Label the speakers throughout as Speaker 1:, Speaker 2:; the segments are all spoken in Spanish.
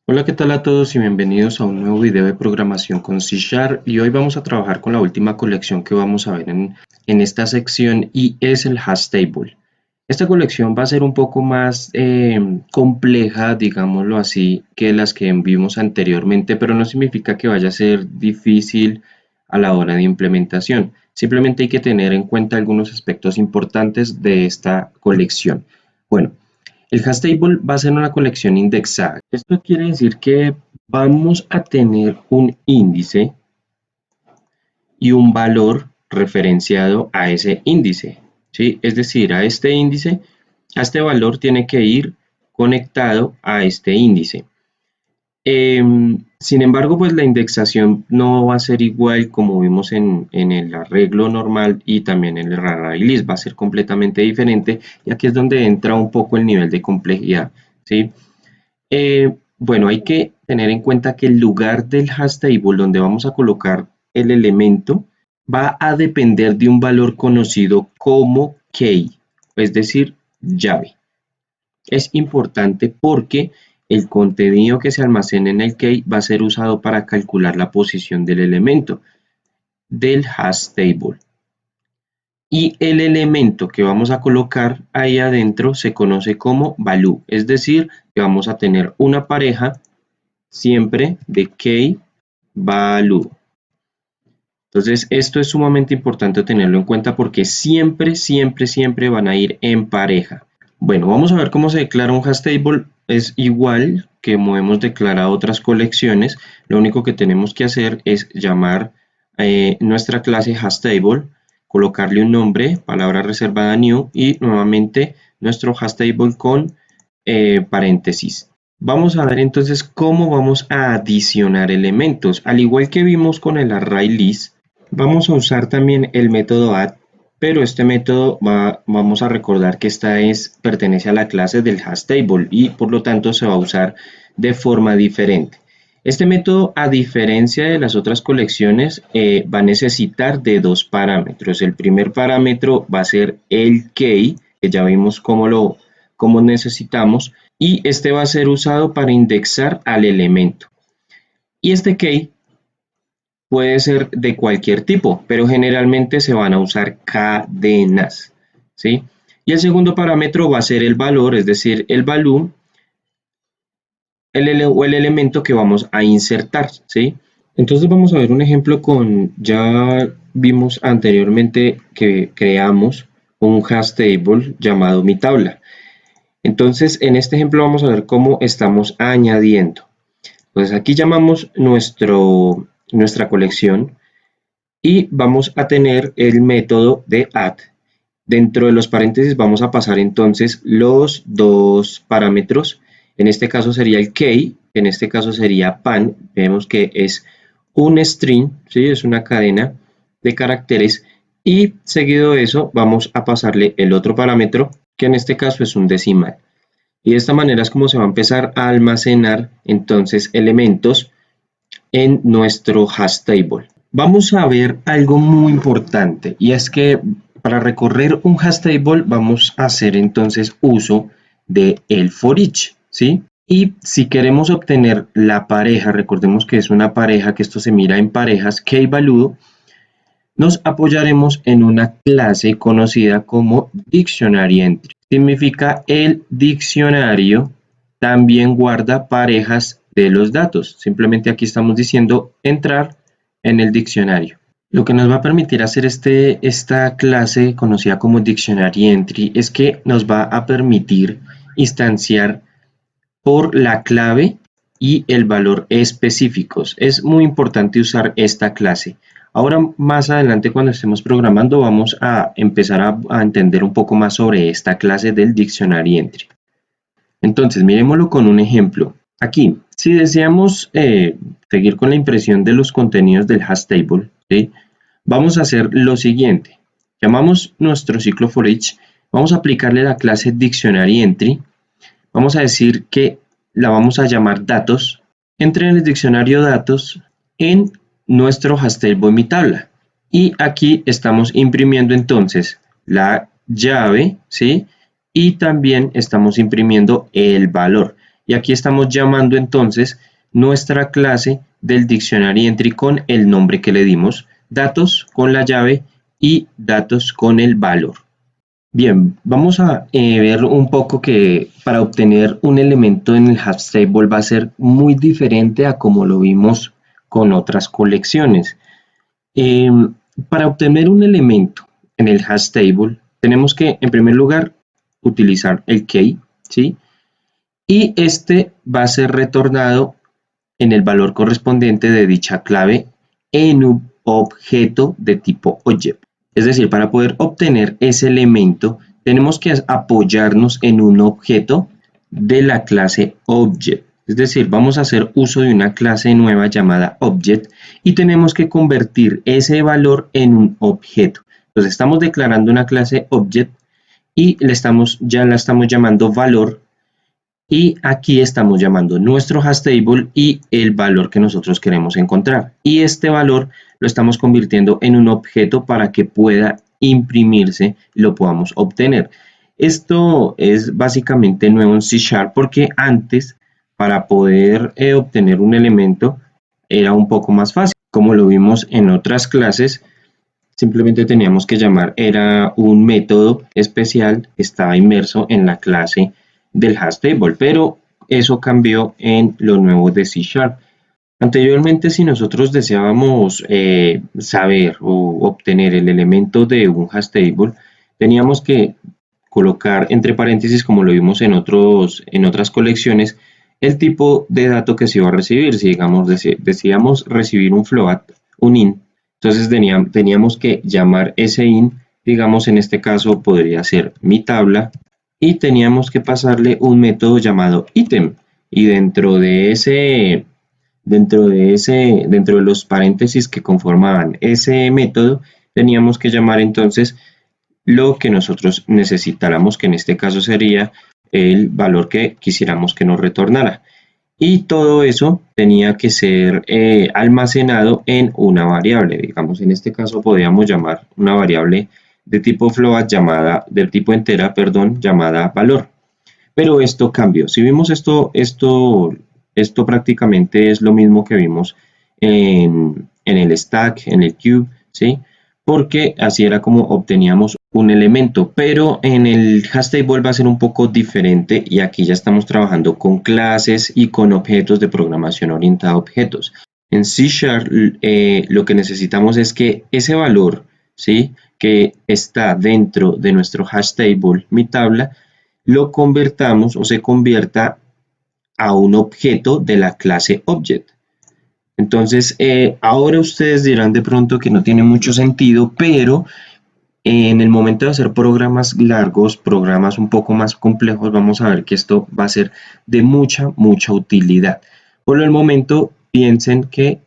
Speaker 1: Hola, ¿qué tal a todos y bienvenidos a un nuevo video de programación con C Sharp? Y hoy vamos a trabajar con la última colección que vamos a ver en esta sección y es el hash table. Esta colección va a ser un poco más compleja, digámoslo así, que las que vimos anteriormente, pero no significa que vaya a ser difícil a la hora de implementación. Simplemente hay que tener en cuenta algunos aspectos importantes de esta colección. Bueno, el hash table va a ser una colección indexada. Esto quiere decir que vamos a tener un índice y un valor referenciado a ese índice, ¿sí? Es decir, a este índice, a este valor tiene que ir conectado a este índice. Sin embargo, pues la indexación no va a ser igual como vimos en el arreglo normal y también en el array list, va a ser completamente diferente y aquí es donde entra un poco el nivel de complejidad, ¿sí? Bueno, hay que tener en cuenta que el lugar del hash table donde vamos a colocar el elemento va a depender de un valor conocido como key, es decir, llave. Es importante porque el contenido que se almacena en el key va a ser usado para calcular la posición del elemento del hash table. Y el elemento que vamos a colocar ahí adentro se conoce como value, es decir, que vamos a tener una pareja siempre de key value. Entonces, esto es sumamente importante tenerlo en cuenta porque siempre van a ir en pareja. Bueno, vamos a ver cómo se declara un hash table. Es igual que como hemos declarado otras colecciones. Lo único que tenemos que hacer es llamar nuestra clase hash table, colocarle un nombre, palabra reservada new y nuevamente nuestro hash table con paréntesis. Vamos a ver entonces cómo vamos a adicionar elementos. Al igual que vimos con el array list, vamos a usar también el método add, pero este método vamos a recordar que pertenece a la clase del hash table y por lo tanto se va a usar de forma diferente. Este método, a diferencia de las otras colecciones, va a necesitar de dos parámetros. El primer parámetro va a ser el key, que ya vimos cómo necesitamos, y este va a ser usado para indexar al elemento. Y este key puede ser de cualquier tipo, pero generalmente se van a usar cadenas, ¿sí? Y el segundo parámetro va a ser el valor, es decir, el value, o el elemento que vamos a insertar, ¿sí? Entonces vamos a ver un ejemplo ya vimos anteriormente que creamos un hash table llamado mi tabla. Entonces en este ejemplo vamos a ver cómo estamos añadiendo. Entonces aquí llamamos nuestra colección y vamos a tener el método de add. Dentro de los paréntesis vamos a pasar entonces los dos parámetros. En este caso sería el key, en este caso sería pan. Vemos que es un string, ¿sí? Es una cadena de caracteres. Y seguido de eso vamos a pasarle el otro parámetro, que en este caso es un decimal. Y de esta manera es como se va a empezar a almacenar entonces elementos en nuestro hash table. Vamos a ver algo muy importante y es que para recorrer un hash table vamos a hacer entonces uso de el for each, ¿sí? Y si queremos obtener la pareja, recordemos que es una pareja, que esto se mira en parejas, key-value, nos apoyaremos en una clase conocida como dictionary entry. Significa el diccionario también guarda parejas de los datos. Simplemente aquí estamos diciendo entrar en el diccionario. Lo que nos va a permitir hacer esta clase conocida como dictionary entry es que nos va a permitir instanciar por la clave y el valor específicos. Es muy importante usar esta clase. Ahora más adelante cuando estemos programando vamos a empezar a entender un poco más sobre esta clase del dictionary entry. Entonces miremoslo con un ejemplo. Aquí, si deseamos seguir con la impresión de los contenidos del hash table, ¿sí? Vamos a hacer lo siguiente. Llamamos nuestro ciclo for each, vamos a aplicarle la clase dictionary entry. Vamos a decir que la vamos a llamar datos. Entre en el diccionario datos en nuestro hash table mi tabla. Y aquí estamos imprimiendo entonces la llave, ¿sí? Y también estamos imprimiendo el valor. y aquí estamos llamando entonces nuestra clase del dictionary entry con el nombre que le dimos, datos con la llave y datos con el valor. Bien, vamos a ver un poco que para obtener un elemento en el hash table va a ser muy diferente a como lo vimos con otras colecciones. Eh, para obtener un elemento en el hash table tenemos que en primer lugar utilizar el key, ¿sí? Y este va a ser retornado en el valor correspondiente de dicha clave en un objeto de tipo object. Es decir, para poder obtener ese elemento tenemos que apoyarnos en un objeto de la clase object. Es decir, vamos a hacer uso de una clase nueva llamada object y tenemos que convertir ese valor en un objeto. Entonces estamos declarando una clase object y ya la estamos llamando valor, y aquí estamos llamando nuestro hash table y el valor que nosotros queremos encontrar. Y este valor lo estamos convirtiendo en un objeto para que pueda imprimirse y lo podamos obtener. Esto es básicamente nuevo en C# porque antes para poder obtener un elemento era un poco más fácil. Como lo vimos en otras clases, simplemente teníamos que llamar, era un método especial que estaba inmerso en la clase del hash table, pero eso cambió en lo nuevo de C#. Anteriormente, si nosotros deseábamos saber o obtener el elemento de un hash table, teníamos que colocar entre paréntesis, como lo vimos en otras colecciones, el tipo de dato que se iba a recibir. Si digamos deseamos recibir un float, un int, entonces teníamos que llamar ese int, digamos en este caso podría ser mi tabla, y teníamos que pasarle un método llamado item, y dentro de los paréntesis que conformaban ese método, teníamos que llamar entonces lo que nosotros necesitáramos, que en este caso sería el valor que quisiéramos que nos retornara. Y todo eso tenía que ser almacenado en una variable. Digamos, en este caso podríamos llamar una variable de tipo float del tipo entera, perdón, llamada valor. Pero esto cambió. Si vimos esto prácticamente es lo mismo que vimos en el stack, en el cube, ¿sí? Porque así era como obteníamos un elemento, pero en el hash table va a ser un poco diferente y aquí ya estamos trabajando con clases y con objetos de programación orientada a objetos. En C# lo que necesitamos es que ese valor, ¿sí?, que está dentro de nuestro hash table, mi tabla, lo convertamos o se convierta a un objeto de la clase object. Entonces, ahora ustedes dirán de pronto que no tiene mucho sentido, pero en el momento de hacer programas largos, programas un poco más complejos, vamos a ver que esto va a ser de mucha utilidad. Por el momento, piensen que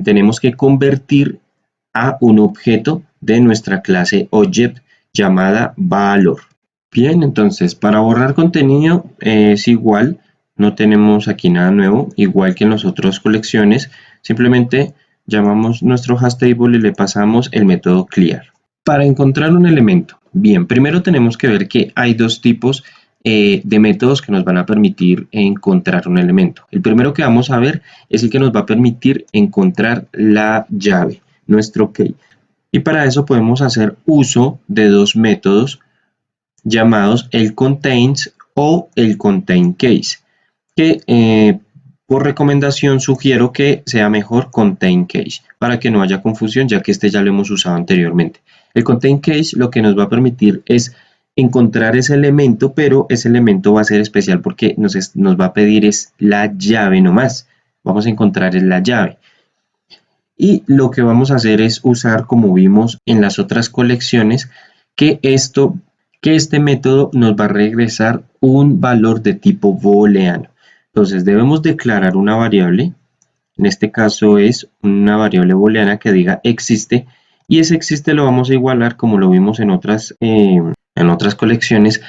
Speaker 1: tenemos que convertir a un objeto de nuestra clase object llamada valor. Bien, entonces para borrar contenido es igual, no tenemos aquí nada nuevo, igual que en las otras colecciones, simplemente llamamos nuestro hash table y le pasamos el método clear. Para encontrar un elemento, bien, primero tenemos que ver que hay dos tipos de métodos que nos van a permitir encontrar un elemento. El primero que vamos a ver es el que nos va a permitir encontrar la llave, nuestro key. Y para eso podemos hacer uso de dos métodos llamados el contains o el contain case, que por recomendación sugiero que sea mejor contain case para que no haya confusión, ya que este ya lo hemos usado anteriormente. El contain case lo que nos va a permitir es encontrar ese elemento, pero ese elemento va a ser especial porque nos va a pedir es la llave nomás. Vamos a encontrar la llave. Y lo que vamos a hacer es usar, como vimos en las otras colecciones, que este método nos va a regresar un valor de tipo booleano. Entonces debemos declarar una variable, en este caso es una variable booleana que diga existe, y ese existe lo vamos a igualar, como lo vimos en otras colecciones,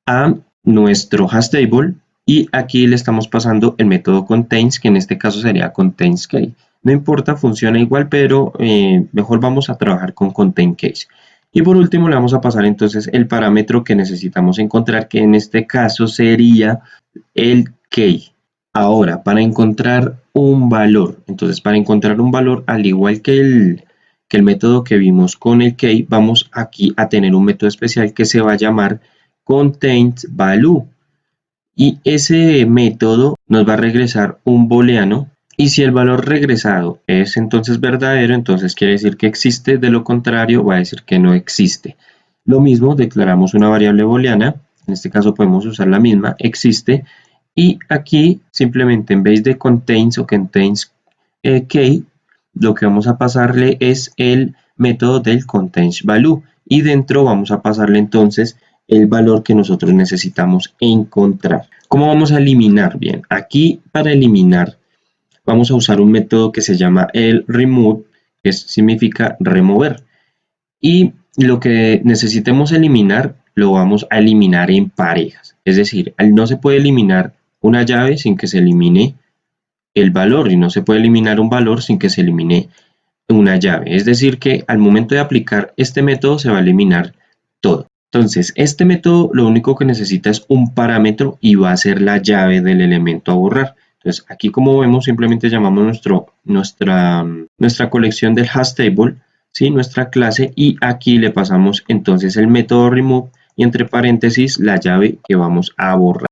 Speaker 1: a nuestro hash table, y aquí le estamos pasando el método contains, que en este caso sería contains case. No importa, funciona igual, pero mejor vamos a trabajar con contain case. Y por último le vamos a pasar entonces el parámetro que necesitamos encontrar, que en este caso sería el key. Ahora, para encontrar un valor, entonces para encontrar un valor, al igual que el método que vimos con el key, vamos aquí a tener un método especial que se va a llamar containValue. Y ese método nos va a regresar un booleano. Y si el valor regresado es entonces verdadero, entonces quiere decir que existe, de lo contrario va a decir que no existe. Lo mismo, declaramos una variable booleana, en este caso podemos usar la misma, existe, y aquí simplemente en vez de contains o contains key, lo que vamos a pasarle es el método del containValue, y dentro vamos a pasarle entonces el valor que nosotros necesitamos encontrar. ¿Cómo vamos a eliminar? Bien, aquí para eliminar vamos a usar un método que se llama el remove, que significa remover. Y lo que necesitemos eliminar, lo vamos a eliminar en parejas. Es decir, no se puede eliminar una llave sin que se elimine el valor y no se puede eliminar un valor sin que se elimine una llave. Es decir, que al momento de aplicar este método se va a eliminar todo. Entonces, este método lo único que necesita es un parámetro y va a ser la llave del elemento a borrar. Entonces, aquí como vemos, simplemente llamamos nuestra colección del hashTable, ¿sí? Nuestra clase, y aquí le pasamos entonces el método remove y entre paréntesis la llave que vamos a borrar.